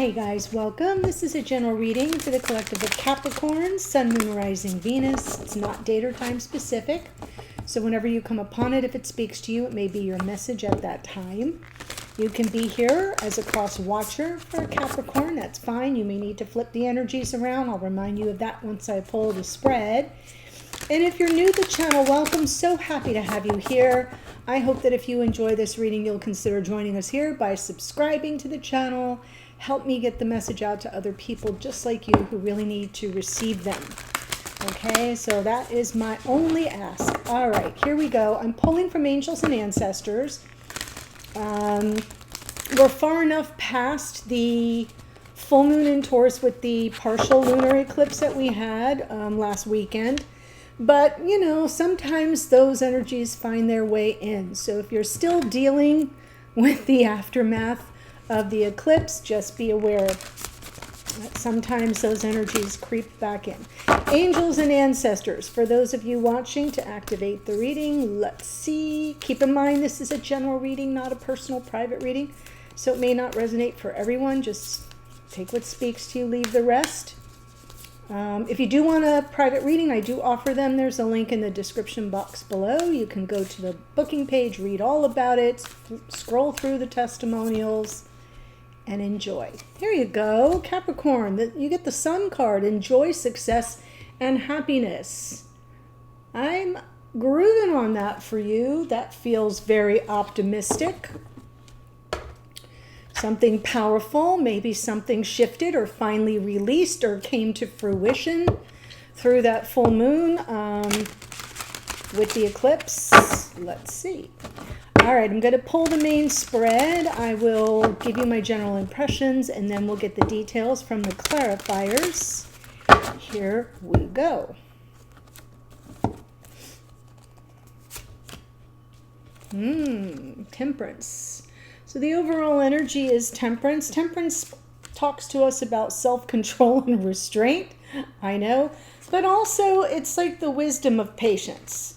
Hey guys, welcome. This is a general reading for the collective of Capricorn, Sun, Moon, Rising, Venus. It's not date or time specific. So whenever you come upon it, if it speaks to you, it may be your message at that time. You can be here as a cross watcher for Capricorn. That's fine. You may need to flip the energies around. I'll remind you of that once I pull the spread. And if you're new to the channel, welcome. So happy to have you here. I hope that if you enjoy this reading, you'll consider joining us here by subscribing to the channel. Help me get the message out to other people just like you who really need to receive them. Okay, so that is my only ask. All right, here we go. I'm pulling from angels and ancestors. We're far enough past the full moon in Taurus with the partial lunar eclipse that we had last weekend. But, you know, sometimes those energies find their way in. So if you're still dealing with the aftermath of the eclipse, just be aware that sometimes those energies creep back in. Angels and ancestors, for those of you watching to activate the reading, let's see. Keep in mind this is a general reading, not a personal private reading, so it may not resonate for everyone. Just take what speaks to you, leave the rest. If you do want a private reading, I do offer them. There's a link in the description box below. You can go to the booking page, read all about it, scroll through the testimonials, and enjoy. Here you go, Capricorn. You get the Sun card. Enjoy success and happiness. I'm grooving on that for you. That feels very optimistic. Something powerful, maybe something shifted or finally released or came to fruition through that full moon with the eclipse. Let's see. All right, I'm going to pull the main spread. I will give you my general impressions, and then we'll get the details from the clarifiers. Here we go. Temperance. So the overall energy is temperance. Temperance talks to us about self-control and restraint, I know, but also it's like the wisdom of patience,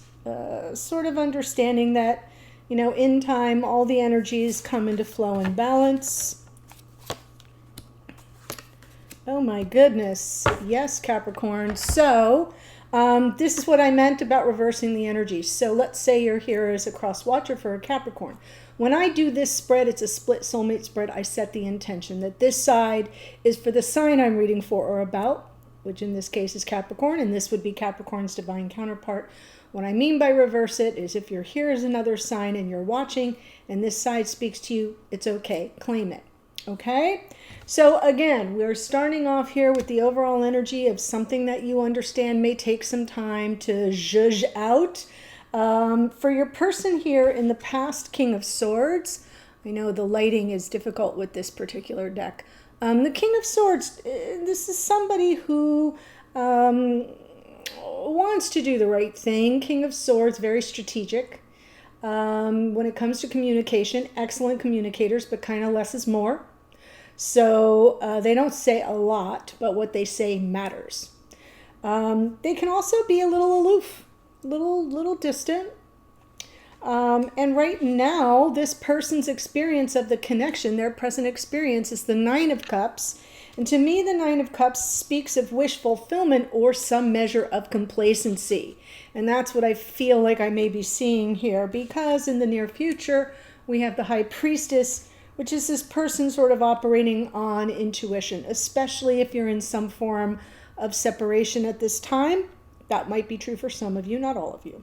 sort of understanding that, you know, in time, all the energies come into flow and balance. Oh my goodness. Yes, Capricorn. So this is what I meant about reversing the energy. So let's say you're here as a cross watcher for a Capricorn. When I do this spread, it's a split soulmate spread. I set the intention that this side is for the sign I'm reading for or about, which in this case is Capricorn, and this would be Capricorn's divine counterpart. What I mean by reverse it is if you're here as another sign and you're watching and this side speaks to you, it's okay. Claim it. Okay? So again, we're starting off here with the overall energy of something that you understand may take some time to zhuzh out. For your person here in the past, King of Swords, I know the lighting is difficult with this particular deck. The King of Swords, this is somebody who wants to do the right thing. King of Swords, very strategic. When it comes to communication, excellent communicators, but kind of less is more. So they don't say a lot, but what they say matters. They can also be a little aloof, little distant. And right now, this person's experience of the connection, their present experience, is the Nine of Cups. And to me, the Nine of Cups speaks of wish fulfillment or some measure of complacency. And that's what I feel like I may be seeing here, because in the near future, we have the High Priestess, which is this person sort of operating on intuition, especially if you're in some form of separation at this time. That might be true for some of you, not all of you.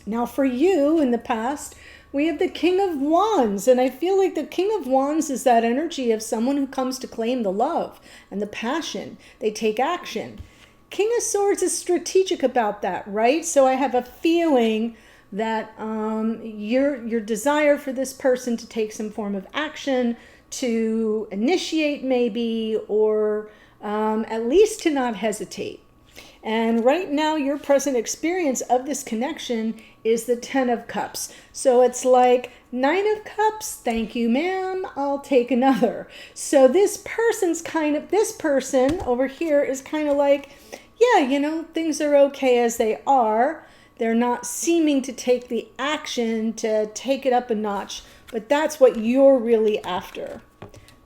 Now for you in the past, we have the King of Wands, and I feel like the King of Wands is that energy of someone who comes to claim the love and the passion. They take action. King of Swords is strategic about that, right? So I have a feeling that your desire for this person to take some form of action, to initiate maybe, or at least to not hesitate. And right now, your present experience of this connection is the Ten of Cups. So it's like, Nine of Cups, thank you, ma'am, I'll take another. So this person over here is kind of like, yeah, you know, things are okay as they are. They're not seeming to take the action to take it up a notch, but that's what you're really after.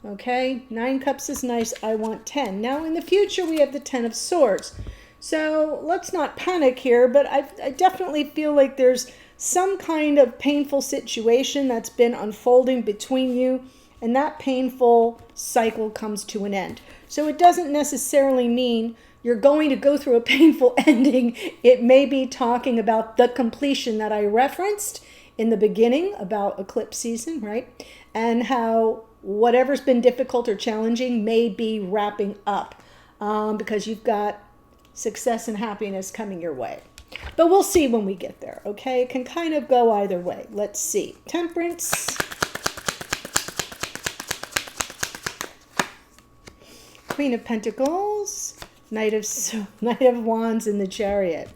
Okay, 9 cups is nice. I want 10. Now in the future, we have the 10 of swords. So let's not panic here, but I definitely feel like there's some kind of painful situation that's been unfolding between you, and that painful cycle comes to an end. So it doesn't necessarily mean you're going to go through a painful ending. It may be talking about the completion that I referenced in the beginning about eclipse season, right? And how whatever's been difficult or challenging may be wrapping up because you've got success and happiness coming your way. But we'll see when we get there, okay? It can kind of go either way. Let's see. Temperance. Queen of Pentacles. Knight of Wands in the Chariot.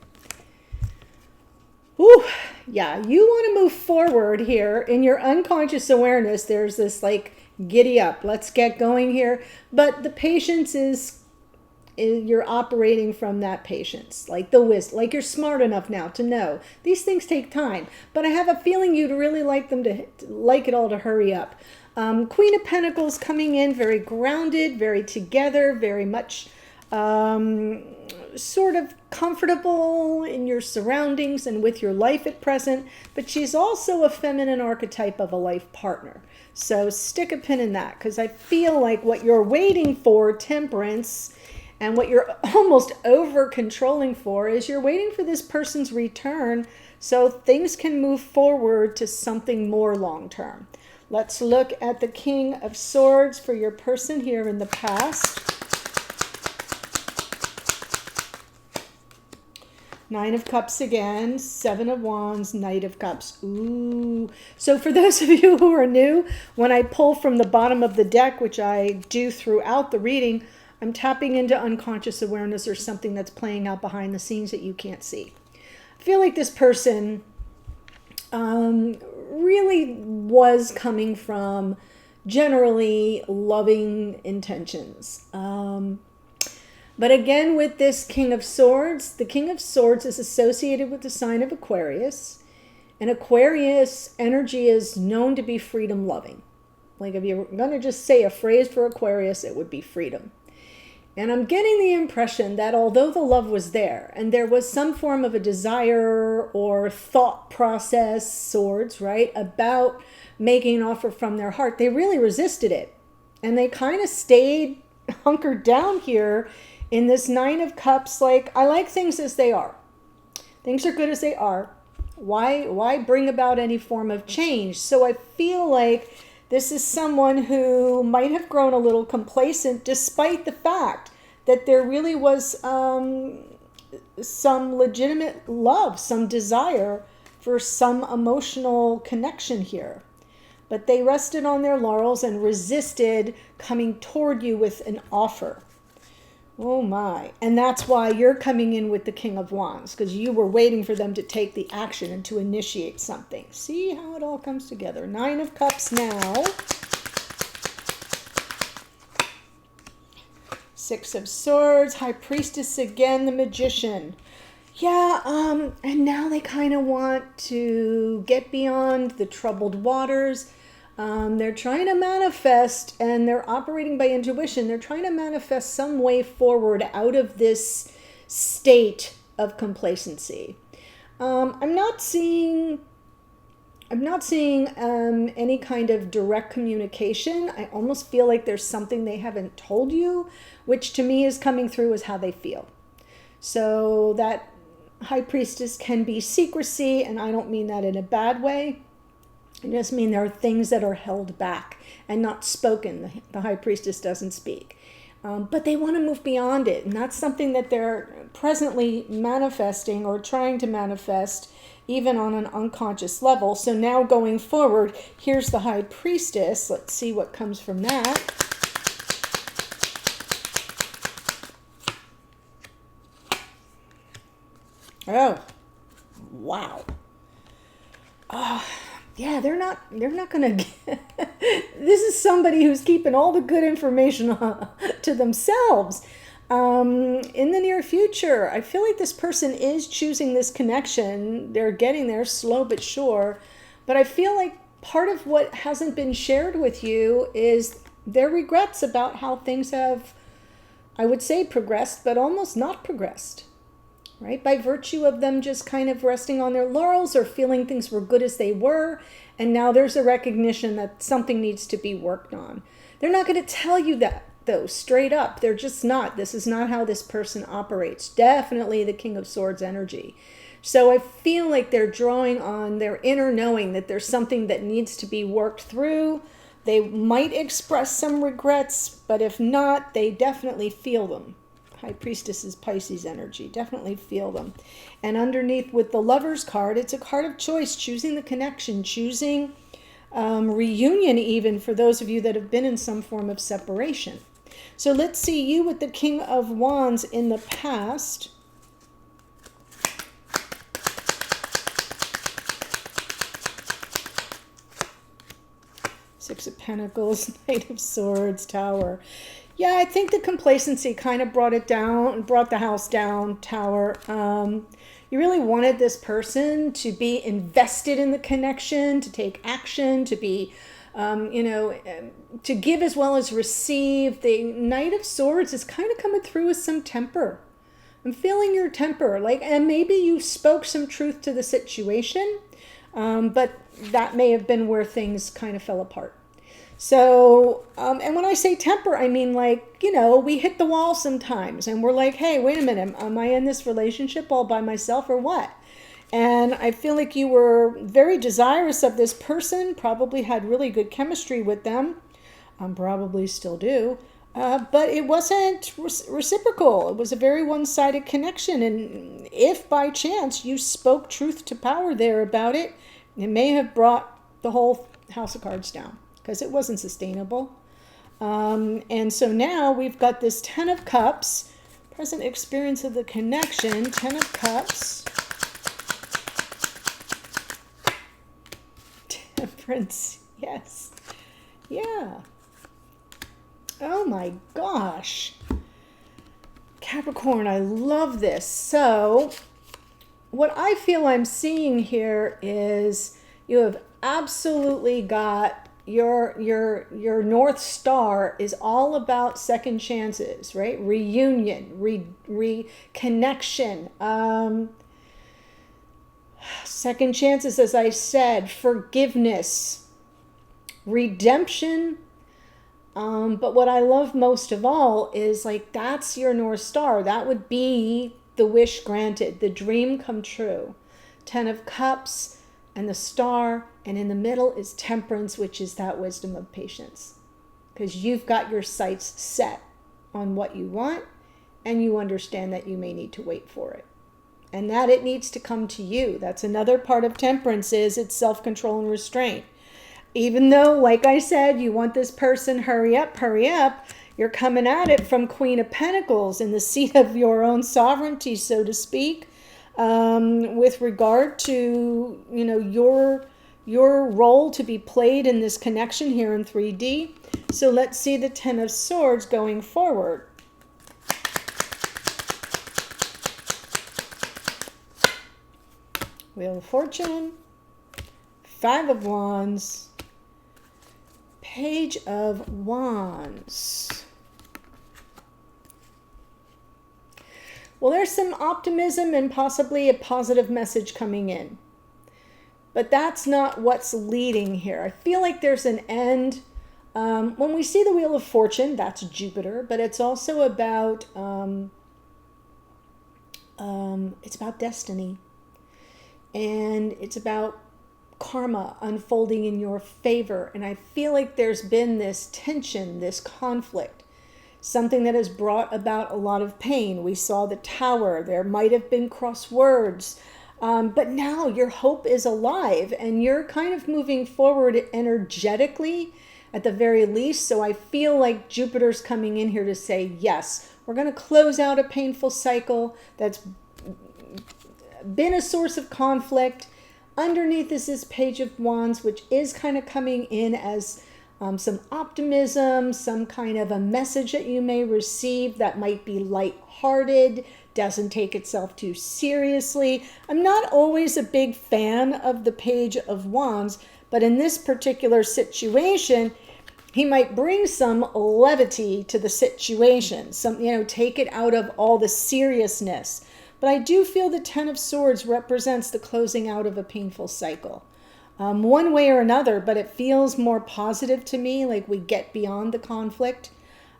Ooh, yeah, you want to move forward here. In your unconscious awareness, there's this like, giddy up, let's get going here. But the patience is you're operating from that patience, like the wisdom, like you're smart enough now to know these things take time. But I have a feeling you'd really like them to like it all to hurry up. Queen of Pentacles coming in very grounded, very together, very much sort of comfortable in your surroundings and with your life at present. But she's also a feminine archetype of a life partner. So stick a pin in that, because I feel like what you're waiting for, Temperance, and what you're almost over controlling for is you're waiting for this person's return so things can move forward to something more long-term. Let's look at the King of Swords for your person here in the past. 9 of Cups again, 7 of Wands, Knight of Cups. Ooh. So for those of you who are new, when I pull from the bottom of the deck, which I do throughout the reading, I'm tapping into unconscious awareness or something that's playing out behind the scenes that you can't see. I feel like this person really was coming from generally loving intentions. But again, with this King of Swords, the King of Swords is associated with the sign of Aquarius. And Aquarius energy is known to be freedom loving. Like if you're going to just say a phrase for Aquarius, it would be freedom. And I'm getting the impression that although the love was there and there was some form of a desire or thought process, swords, right, about making an offer from their heart, they really resisted it. And they kind of stayed hunkered down here in this 9 of Cups. Like, I like things as they are. Things are good as they are. Why bring about any form of change? So I feel like this is someone who might have grown a little complacent despite the fact that there really was some legitimate love, some desire for some emotional connection here. But they rested on their laurels and resisted coming toward you with an offer. Oh my. And that's why you're coming in with the King of Wands, because you were waiting for them to take the action and to initiate something. See how it all comes together. 9 of Cups now. 6 of Swords, High Priestess again, the Magician. Yeah, and now they kind of want to get beyond the troubled waters. They're trying to manifest, and they're operating by intuition. They're trying to manifest some way forward out of this state of complacency. I'm not seeing any kind of direct communication. I almost feel like there's something they haven't told you, which to me is coming through as how they feel. So that High Priestess can be secrecy, and I don't mean that in a bad way. I just mean there are things that are held back and not spoken. The High Priestess doesn't speak. But they want to move beyond it. And that's something that they're presently manifesting or trying to manifest even on an unconscious level. So now going forward, here's the High Priestess. Let's see what comes from that. Oh, wow. Yeah, they're not going to get... This is somebody who's keeping all the good information to themselves. In the near future, I feel like this person is choosing this connection. They're getting there slow but sure. But I feel like part of what hasn't been shared with you is their regrets about how things have, I would say, progressed, but almost not progressed, right? By virtue of them just kind of resting on their laurels or feeling things were good as they were. And now there's a recognition that something needs to be worked on. They're not going to tell you that, though, straight up. They're just not. This is not how this person operates. Definitely the King of Swords energy. So I feel like they're drawing on their inner knowing that there's something that needs to be worked through. They might express some regrets, but if not, they definitely feel them. High Priestess is Pisces energy. Definitely feel them. And underneath with the Lover's card, it's a card of choice, choosing the connection, choosing reunion even for those of you that have been in some form of separation. So let's see you with the King of Wands in the past. Six of Pentacles, Knight of Swords, Tower. Yeah, I think the complacency kind of brought it down, brought the house down, Tower. You really wanted this person to be invested in the connection, to take action, to be, to give as well as receive. The Knight of Swords is kind of coming through with some temper. I'm feeling your temper, and maybe you spoke some truth to the situation, but that may have been where things kind of fell apart. So, and when I say temper, I mean we hit the wall sometimes and we're like, hey, wait a minute, am I in this relationship all by myself or what? And I feel like you were very desirous of this person, probably had really good chemistry with them, probably still do, but it wasn't reciprocal. It was a very one-sided connection. And if by chance you spoke truth to power there about it, it may have brought the whole house of cards down, because it wasn't sustainable. And so now we've got this Ten of Cups, present experience of the connection, Ten of Cups, Temperance, yes, yeah. Oh my gosh. Capricorn, I love this. So what I feel I'm seeing here is you have absolutely got your North Star is all about second chances, right? Reunion, reconnection, second chances, as I said, forgiveness, redemption. But what I love most of all is that's your North Star. That would be the wish granted, the dream come true. Ten of Cups and the Star, and in the middle is Temperance, which is that wisdom of patience. Because you've got your sights set on what you want, and you understand that you may need to wait for it. And that it needs to come to you. That's another part of Temperance, is it's self-control and restraint. Even though, like I said, you want this person, hurry up, you're coming at it from Queen of Pentacles in the seat of your own sovereignty, so to speak, with regard to, your role to be played in this connection here in 3D. So let's see the Ten of Swords going forward. Wheel of Fortune, Five of Wands, Page of Wands. Well, there's some optimism and possibly a positive message coming in. But that's not what's leading here. I feel like there's an end. When we see the Wheel of Fortune, that's Jupiter, but it's also about, it's about destiny. And it's about karma unfolding in your favor. And I feel like there's been this tension, this conflict, something that has brought about a lot of pain. We saw the Tower. There might have been cross words. But now your hope is alive and you're kind of moving forward energetically at the very least. So I feel like Jupiter's coming in here to say, yes, we're going to close out a painful cycle that's been a source of conflict. Underneath is this Page of Wands, which is kind of coming in as some optimism, some kind of a message that you may receive that might be lighthearted, doesn't take itself too seriously. I'm not always a big fan of the Page of Wands, but in this particular situation, he might bring some levity to the situation, some, take it out of all the seriousness. But I do feel the Ten of Swords represents the closing out of a painful cycle. One way or another, but it feels more positive to me, like we get beyond the conflict,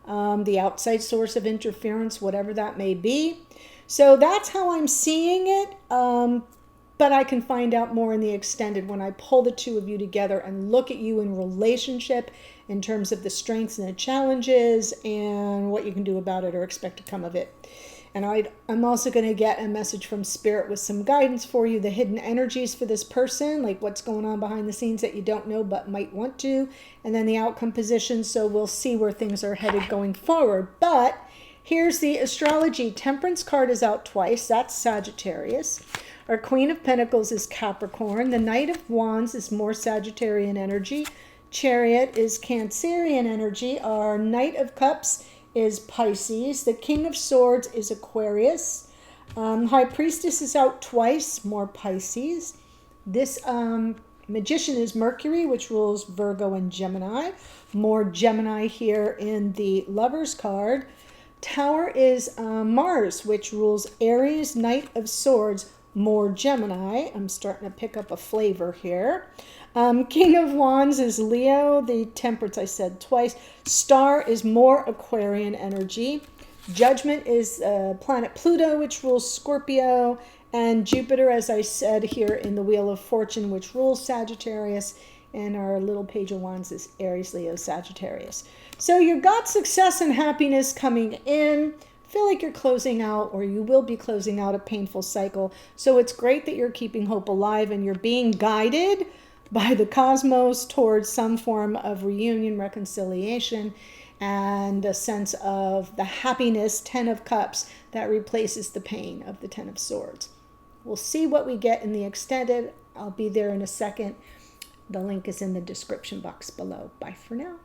the outside source of interference, whatever that may be. So that's how I'm seeing it. But I can find out more in the extended when I pull the two of you together and look at you in relationship in terms of the strengths and the challenges and what you can do about it or expect to come of it. And I'm also going to get a message from Spirit with some guidance for you, the hidden energies for this person, like what's going on behind the scenes that you don't know but might want to, and then the outcome position. So we'll see where things are headed going forward. But here's the astrology. Temperance card is out twice. That's Sagittarius. Our Queen of Pentacles is Capricorn. The Knight of Wands is more Sagittarian energy. Chariot is Cancerian energy. Our Knight of Cups is Pisces. The King of Swords is Aquarius. High Priestess is out twice, more Pisces. This Magician is Mercury, which rules Virgo and Gemini. More Gemini here in the Lovers card. Tower is Mars, which rules Aries. Knight of Swords, more Gemini. I'm starting to pick up a flavor here. King of Wands is Leo. The Temperance I said twice. Star is more Aquarian energy. Judgment is planet Pluto, which rules Scorpio. And Jupiter, as I said here in the Wheel of Fortune, which rules Sagittarius. And our little Page of Wands is Aries, Leo, Sagittarius. So you've got success and happiness coming in. Feel like you're closing out, or you will be closing out, a painful cycle. So it's great that you're keeping hope alive and you're being guided by the cosmos towards some form of reunion, reconciliation, and a sense of the happiness, Ten of Cups, that replaces the pain of the Ten of Swords. We'll see what we get in the extended. I'll be there in a second. The link is in the description box below. Bye for now.